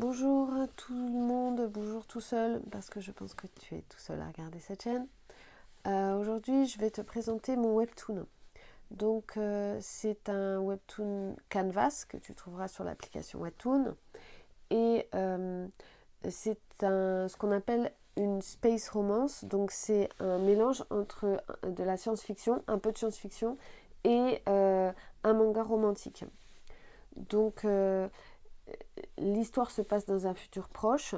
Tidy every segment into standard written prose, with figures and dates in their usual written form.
Bonjour à tout le monde, bonjour tout seul, parce que je pense que tu es tout seul à regarder cette chaîne. Aujourd'hui, je vais te présenter mon webtoon. Donc, c'est un webtoon Canvas que tu trouveras sur l'application Webtoon. Et c'est ce qu'on appelle une space romance. Donc, c'est un mélange entre de la science-fiction, un peu de science-fiction, et un manga romantique. Donc, l'histoire se passe dans un futur proche.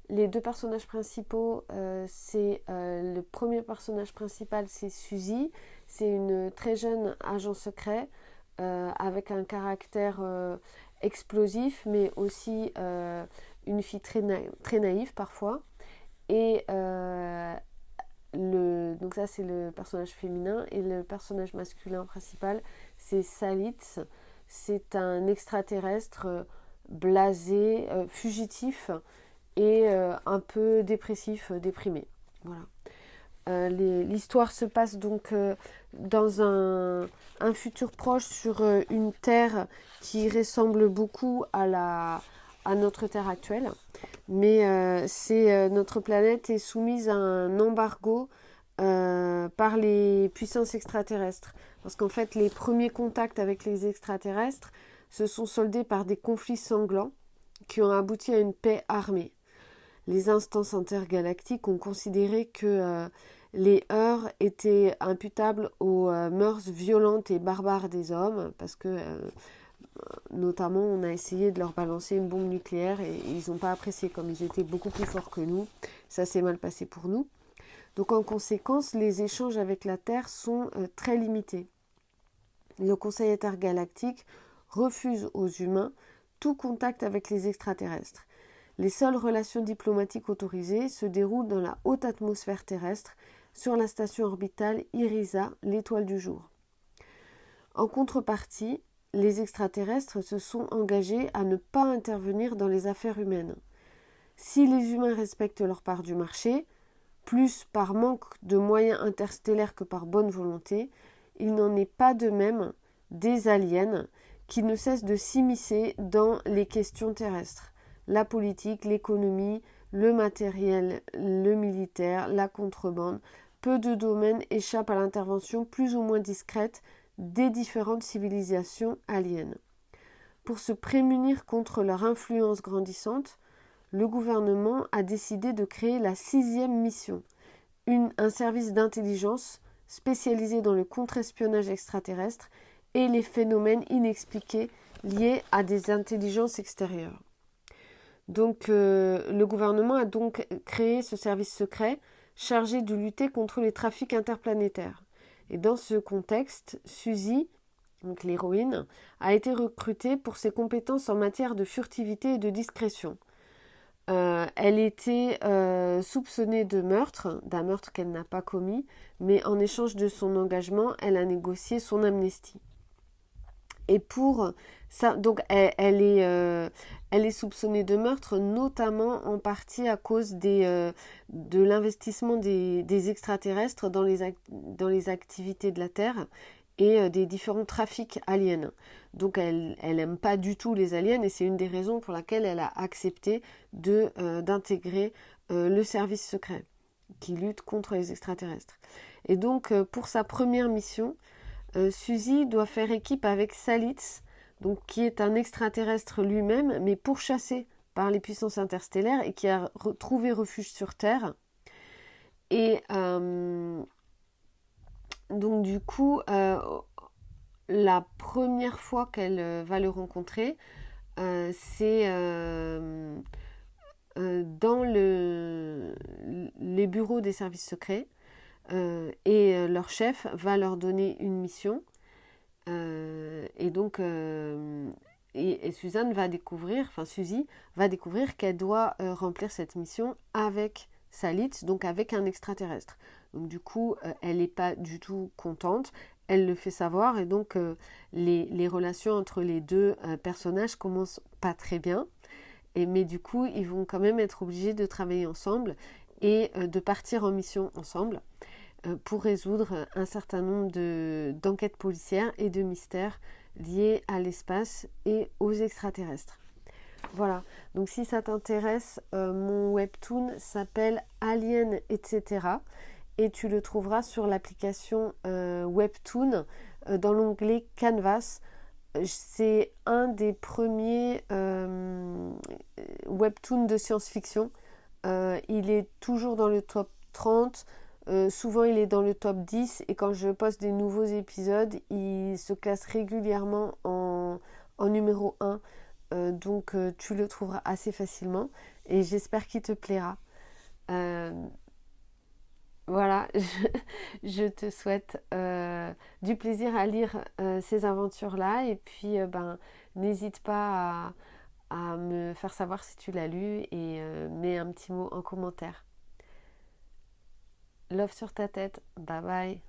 Les deux personnages principaux, le premier personnage principal, c'est Suzy. C'est une très jeune agent secret avec un caractère explosif, mais aussi une fille très naïve parfois. Et donc ça, c'est le personnage féminin. Et le personnage masculin principal, c'est Salitz. C'est un extraterrestre blasé, fugitif et un peu dépressif, déprimé. Voilà. L'histoire se passe donc dans un futur proche sur une terre qui ressemble beaucoup à notre terre actuelle. Mais notre planète est soumise à un embargo par les puissances extraterrestres. Parce qu'en fait, les premiers contacts avec les extraterrestres se sont soldés par des conflits sanglants qui ont abouti à une paix armée. Les instances intergalactiques ont considéré que les heurts étaient imputables aux mœurs violentes et barbares des hommes, parce que notamment on a essayé de leur balancer une bombe nucléaire et ils n'ont pas apprécié, comme ils étaient beaucoup plus forts que nous. Ça s'est mal passé pour nous. Donc en conséquence, les échanges avec la Terre sont très limités. Le Conseil intergalactique refuse aux humains tout contact avec les extraterrestres. Les seules relations diplomatiques autorisées se déroulent dans la haute atmosphère terrestre, sur la station orbitale Irisa, l'étoile du jour. En contrepartie, les extraterrestres se sont engagés à ne pas intervenir dans les affaires humaines. Si les humains respectent leur part du marché, plus par manque de moyens interstellaires que par bonne volonté, il n'en est pas de même des aliens qui ne cessent de s'immiscer dans les questions terrestres. La politique, l'économie, le matériel, le militaire, la contrebande, peu de domaines échappent à l'intervention plus ou moins discrète des différentes civilisations aliens. Pour se prémunir contre leur influence grandissante, le gouvernement a décidé de créer la 6e mission, un service d'intelligence spécialisé dans le contre-espionnage extraterrestre et les phénomènes inexpliqués liés à des intelligences extérieures. Donc, le gouvernement a donc créé ce service secret chargé de lutter contre les trafics interplanétaires. Et dans ce contexte, Suzy, donc l'héroïne, a été recrutée pour ses compétences en matière de furtivité et de discrétion. Elle était soupçonnée de meurtre, d'un meurtre qu'elle n'a pas commis, mais en échange de son engagement, elle a négocié son amnistie. Et pour ça, donc elle est soupçonnée de meurtre, notamment en partie à cause de l'investissement des extraterrestres dans les activités de la Terre et des différents trafics aliens. Donc elle n'aime pas du tout les aliens et c'est une des raisons pour laquelle elle a accepté d'intégrer le service secret qui lutte contre les extraterrestres. Et donc pour sa première mission, Suzy doit faire équipe avec Salitz, donc, qui est un extraterrestre lui-même, mais pourchassé par les puissances interstellaires et qui a trouvé refuge sur Terre. Et donc du coup, la première fois qu'elle va le rencontrer, c'est dans les bureaux des services secrets. Et leur chef va leur donner une mission et donc et Suzy va découvrir qu'elle doit remplir cette mission avec Salitz, donc avec un extraterrestre. Donc du coup, elle n'est pas du tout contente, elle le fait savoir et donc les relations entre les deux personnages commencent pas très bien. Mais du coup, ils vont quand même être obligés de travailler ensemble et de partir en mission ensemble pour résoudre un certain nombre d'enquêtes policières et de mystères liés à l'espace et aux extraterrestres. Voilà, donc si ça t'intéresse, mon webtoon s'appelle Alien, etc. Et tu le trouveras sur l'application Webtoon dans l'onglet Canvas. C'est un des premiers webtoons de science-fiction. Il est toujours dans le top 30. Souvent il est dans le top 10 et quand je poste des nouveaux épisodes, il se classe régulièrement en numéro 1. Donc tu le trouveras assez facilement et j'espère qu'il te plaira. Euh, voilà, je te souhaite du plaisir à lire ces aventures-là et puis n'hésite pas à me faire savoir si tu l'as lu et mets un petit mot en commentaire. Love sur ta tête, bye bye.